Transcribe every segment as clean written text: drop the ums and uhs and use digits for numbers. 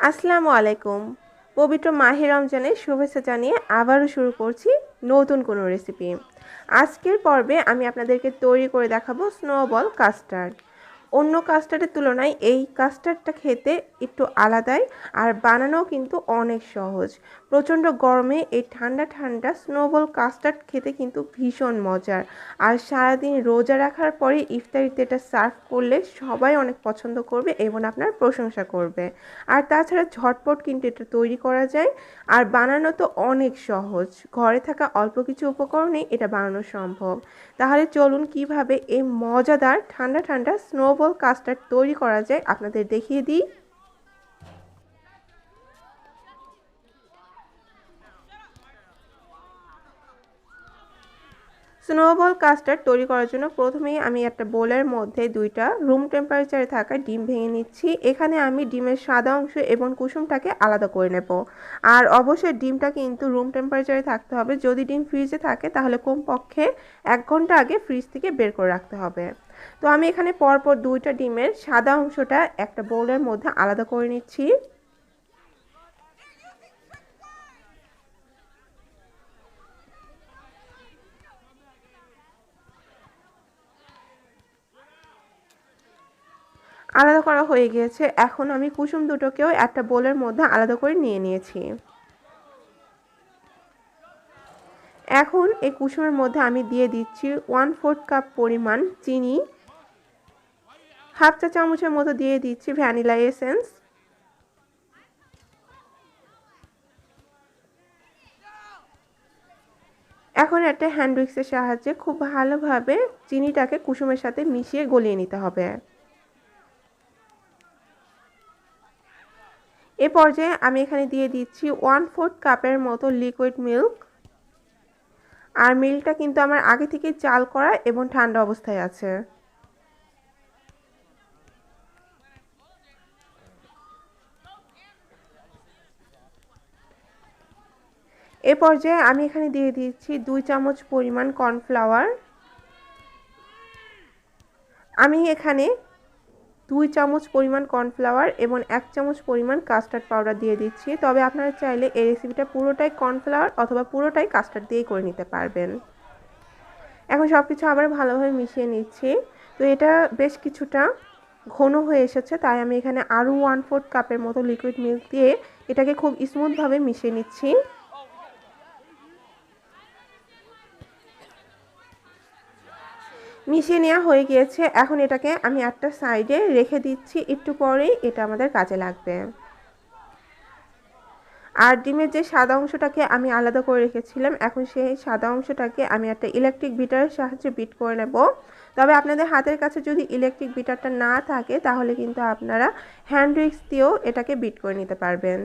আসসালামু আলাইকুম। পবিত্র মাহে রমজানের শুভেচ্ছা জানিয়ে আবারও শুরু করছি নতুন কোনো রেসিপি। আজকের পর্বে আমি আপনাদেরকে তৈরি করে দেখাবো স্নোবল কাস্টার্ড। অন্য কাস্টার্ডের তুলনায় এই কাস্টার্ডটা খেতে একটু আলাদাই, আর বানানোও কিন্তু অনেক সহজ। প্রচণ্ড গরমে এই ঠান্ডা ঠান্ডা স্নোবল কাস্টার্ড খেতে কিন্তু ভীষণ মজার। আর সারাদিন রোজা রাখার পরে ইফতারিতে এটা সার্ভ করলে সবাই অনেক পছন্দ করবে এবং আপনার প্রশংসা করবে। আর তাছাড়া ঝটপট কিন্তু এটা তৈরি করা যায়, আর বানানো তো অনেক সহজ। ঘরে থাকা অল্প কিছু উপকরণেই এটা বানানো সম্ভব। তাহলে চলুন কিভাবে এই মজাদার ঠান্ডা ঠান্ডা স্নোবল কাস্টার্ড তৈরি করা যায় আপনাদের দেখিয়ে দিই। স্নোবল কাস্টার্ড তৈরি করার জন্য প্রথমেই আমি একটা বোলের মধ্যে দুইটা রুম টেম্পারেচারে থাকা ডিম ভেঙে নিচ্ছি। এখানে আমি ডিমের সাদা অংশ এবং কুসুমটাকে আলাদা করে নেব। আর অবশ্যই ডিমটা কিন্তু রুম টেম্পারেচারে থাকতে হবে। যদি ডিম ফ্রিজে থাকে তাহলে কমপক্ষে 1 ঘন্টা আগে ফ্রিজ থেকে বের করে রাখতে হবে। তো আমি এখানে পরপর দুইটা ডিমের সাদা অংশটা একটা বোলের মধ্যে আলাদা করে নিচ্ছি। আলাদা করা হয়ে গিয়েছে। এখন আমি কুসুম দুটোকেও একটা বোলের মধ্যে আলাদা করে নিয়ে নিয়েছি। এখন এই কুসুমের মধ্যে আমি দিয়ে দিচ্ছি 1/4 কাপ পরিমাণ চিনি, হাফ চা চামচের মতো দিয়ে দিচ্ছি ভ্যানিলা এসেন্স, এখন একটা হ্যান্ড উইক্সের সাহায্যে খুব ভালোভাবে চিনিটাকে কুসুমের সাথে মিশিয়ে গলিয়ে নিতে হবে। এ পর্যায়ে আমি এখানে দিয়ে দিচ্ছি 1/4 কাপের মতো লিকুইড মিল্ক। আর মিল্কটা কিন্তু আমার আগে থেকে চাল করা এবং ঠান্ডা অবস্থায় আছে। এ পর্যায়ে আমি এখানে দিয়ে দিচ্ছি 2 চামচ পরিমাণ কর্নফ্লাওয়ার। আমি এখানে 2 চামচ পরিমাণ কর্নফ্লাওয়ার এবং 1 চামচ পরিমাণ কাস্টার্ড পাউডার দিয়ে দিচ্ছি। তবে আপনারা চাইলে এই রেসিপিটা পুরোটাই কর্নফ্লাওয়ার অথবা পুরোটাই কাস্টার্ড দিয়েই করে নিতে পারবেন। এখন সব কিছু আবার ভালোভাবে মিশিয়ে নিচ্ছি। তো এটা বেশ কিছুটা ঘন হয়ে এসেছে, তাই আমি এখানে আরও 1/4 কাপের মতো লিকুইড মিল্ক দিয়ে এটাকে খুব স্মুথভাবে মিশিয়ে নিচ্ছি। মিশিয়ে নেওয়া হয়ে গিয়েছে। এখন এটাকে আমি একটা সাইডে রেখে দিচ্ছি, একটু পরেই এটা আমাদের কাজে লাগবে। আর ডিমের যে সাদা অংশটাকে আমি আলাদা করে রেখেছিলাম, এখন সেই সাদা অংশটাকে আমি একটা ইলেকট্রিক বিটারের সাহায্যে বিট করে নেব। তবে আপনাদের হাতের কাছে যদি ইলেকট্রিক বিটারটা না থাকে তাহলে কিন্তু আপনারা হ্যান্ড উইক্স দিয়েও এটাকে বিট করে নিতে পারবেন।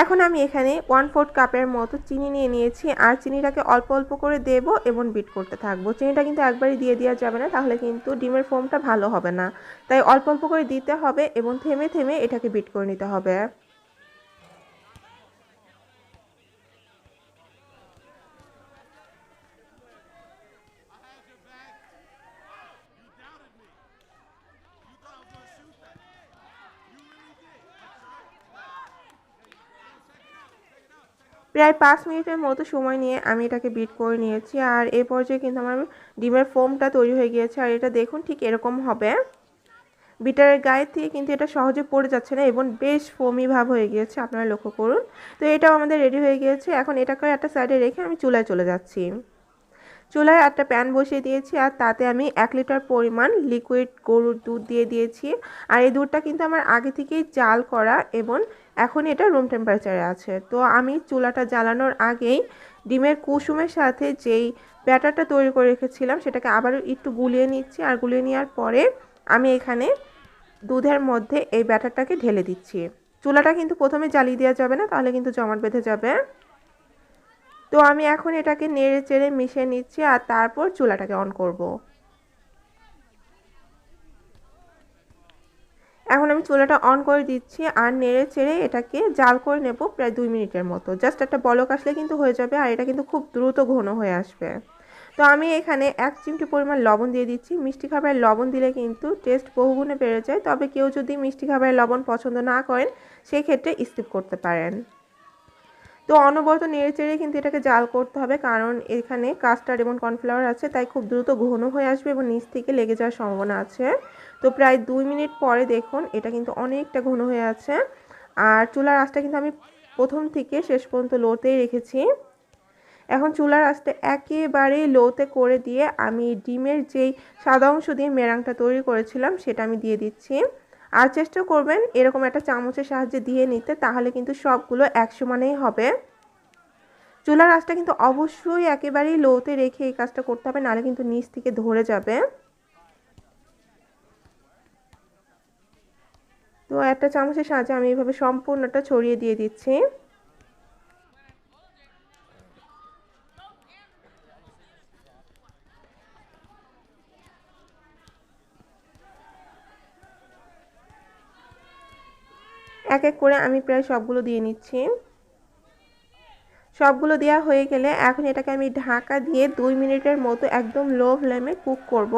এখন আমি এখানে 1/4 কাপের মতো চিনি নিয়ে নিয়েছি, আর চিনিটাকে অল্প অল্প করে দেব এবং বিট করতে থাকবো। চিনিটা কিন্তু একবারই দিয়ে দেওয়া যাবে না, তাহলে কিন্তু ডিমের ফোমটা ভালো হবে না। তাই অল্প অল্প করে দিতে হবে এবং থেমে থেমে এটাকে বিট করে নিতে হবে। প্রায় 5 মিনিটের মতো সময় নিয়ে আমি এটাকে বিট করে নিয়েছি। আর এই পর্যায়ে কিন্তু আমার ডিমের ফোমটা তৈরি হয়ে গিয়েছে, আর এটা দেখুন ঠিক এরকম হবে। বিটারের গায়ে থেকে কিন্তু এটা সহজে পড়ে যাচ্ছে না এবং বেশ ফোমি ভাব হয়ে গিয়েছে, আপনারা লক্ষ্য করুন। তো এটাও আমাদের রেডি হয়ে গিয়েছে। এখন এটাকে একটা সাইডে রেখে আমি চুলায় চলে যাচ্ছি। চুলায় একটা প্যান বসিয়ে দিয়েছি, আর তাতে আমি 1 লিটার পরিমাণ লিকুইড গরুর দুধ দিয়ে দিয়েছি। আর এই দুধটা কিন্তু আমার আগে থেকেই জাল করা এবং এখন এটা রুম টেম্পারেচারে আছে। তো আমি চুলাটা জ্বালানোর আগেই ডিমের কুসুমের সাথে যেই ব্যাটারটা তৈরি করে রেখেছিলাম সেটাকে আবারও একটু গুলিয়ে নিচ্ছি। আর গুলিয়ে নেওয়ার পরে আমি এখানে দুধের মধ্যে এই ব্যাটারটাকে ঢেলে দিচ্ছি। চুলাটা কিন্তু প্রথমে জ্বালিয়ে দেওয়া যাবে না, তাহলে কিন্তু জমাট বেঁধে যাবে। তো আমি এখন এটাকে নেড়ে চেড়ে মিশিয়ে নিচ্ছি, আর তারপর চুলাটাকে অন করব। এখন আমি চুলাটা অন করে দিচ্ছি আর নেড়ে চেড়ে এটাকে জাল করে নেব প্রায় 2 মিনিটের মতো। জাস্ট একটা বলক আসলে কিন্তু হয়ে যাবে, আর এটা কিন্তু খুব দ্রুত ঘন হয়ে আসবে। তো আমি এখানে 1 চিমটি পরিমাণ লবণ দিয়ে দিচ্ছি। মিষ্টি খাবারে লবণ দিলে কিন্তু টেস্ট বহুগুণে বেড়ে যায়, তবে কেউ যদি মিষ্টি খাবারে লবণ পছন্দ না করেন সেই ক্ষেত্রে স্কিপ করতে পারেন। তো অনবরত নেড়েচেড়ে কিন্তু এটাকে জাল করতে হবে, কারণ এখানে কাস্টার্ড এবং কর্নফ্লাওয়ার আছে, তাই খুব দ্রুত ঘন হয়ে আসবে এবং নিচ থেকে লেগে যাওয়ার সম্ভাবনা আছে। তো প্রায় 2 মিনিট পরে দেখুন এটা কিন্তু অনেকটা ঘন হয়ে আছে। আর চুলার আঁচটা কিন্তু আমি প্রথম থেকে শেষ পর্যন্ত লোতেই রেখেছি। এখন চুলার আঁচটা একেবারে লোতে করে দিয়ে আমি ডিমের যেই সাদা অংশ দিয়ে মেরাংটা তৈরি করেছিলাম সেটা আমি দিয়ে দিচ্ছি। আর চেষ্টা করবেন এরকম একটা চামচের সাহায্যে দিয়ে নিতে, তাহলে কিন্তু সবগুলো এক সমানেই হবে। চুলার আঁচটা কিন্তু অবশ্যই একেবারেই লোতে রেখে এই কাজটা করতে হবে, নাহলে কিন্তু নিচ থেকে ধরে যাবে। তো একটা চামচের সাহায্যে আমি এইভাবে সম্পূর্ণটা ছড়িয়ে দিয়ে দিচ্ছি। এক এক করে আমি প্রায় সবগুলো দিয়ে নিচ্ছি। সবগুলো দেওয়া হয়ে গেলে এখন এটাকে আমি ঢাকা দিয়ে 2 মিনিটের মতো একদম লো ফ্লেমে কুক করব।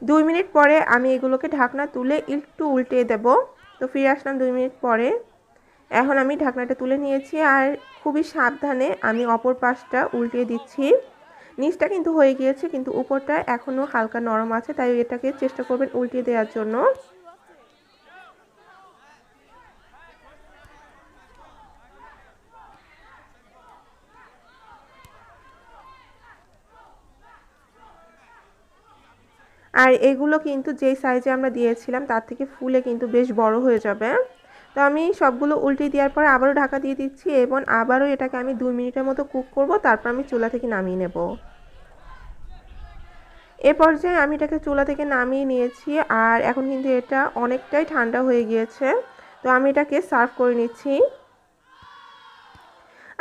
2 মিনিট পরে আমি এগুলোকে ঢাকনা তুলে একটু উল্টিয়ে দেব। তো ফিরে আসলাম 2 মিনিট পরে। এখন আমি ঢাকনাটা তুলে নিয়েছি আর খুবই সাবধানে আমি অপর পাশটা উল্টিয়ে দিচ্ছি। নিচটা কিন্তু হয়ে গিয়েছে, কিন্তু উপরটা এখনও হালকা নরম আছে, তাই এটাকে চেষ্টা করবেন উল্টিয়ে দেওয়ার জন্য। আর এগুলো কিন্তু যেই সাইজে আমরা দিয়েছিলাম তার থেকে ফুলে কিন্তু বেশ বড় হয়ে যাবে। তো আমি সবগুলো উল্টে দেওয়ার পর আবারও ঢাকা দিয়ে দিচ্ছি এবং আবারও এটাকে আমি 2 মিনিটের মতো কুক করব, তারপর আমি চুলা থেকে নামিয়ে নেব। এ পর্যায়ে আমি এটাকে চুলা থেকে নামিয়ে নিয়েছি আর এখন কিন্তু এটা অনেকটাই ঠান্ডা হয়ে গিয়েছে। তো আমি এটাকে সার্ভ করে নিচ্ছি।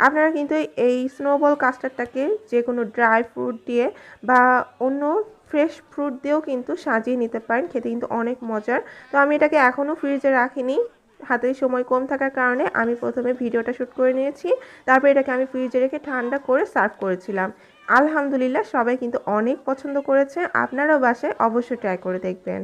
আপনারা কিন্তু এই স্নোবল কাস্টার্ডটাকে যে কোনো ড্রাই ফ্রুট দিয়ে বা অন্য ফ্রেশ ফ্রুট দিয়েও কিন্তু সাজিয়ে নিতে পারেন, খেতে কিন্তু অনেক মজার। তো আমি এটাকে এখনও ফ্রিজে রাখিনি, হাতে সময় কম থাকার কারণে আমি প্রথমে ভিডিওটা শ্যুট করে নিয়েছি, তারপর এটাকে আমি ফ্রিজে রেখে ঠান্ডা করে সার্ভ করেছিলাম। আলহামদুলিল্লাহ সবাই কিন্তু অনেক পছন্দ করেছে। আপনারাও বাসায় অবশ্যই ট্রাই করে দেখবেন।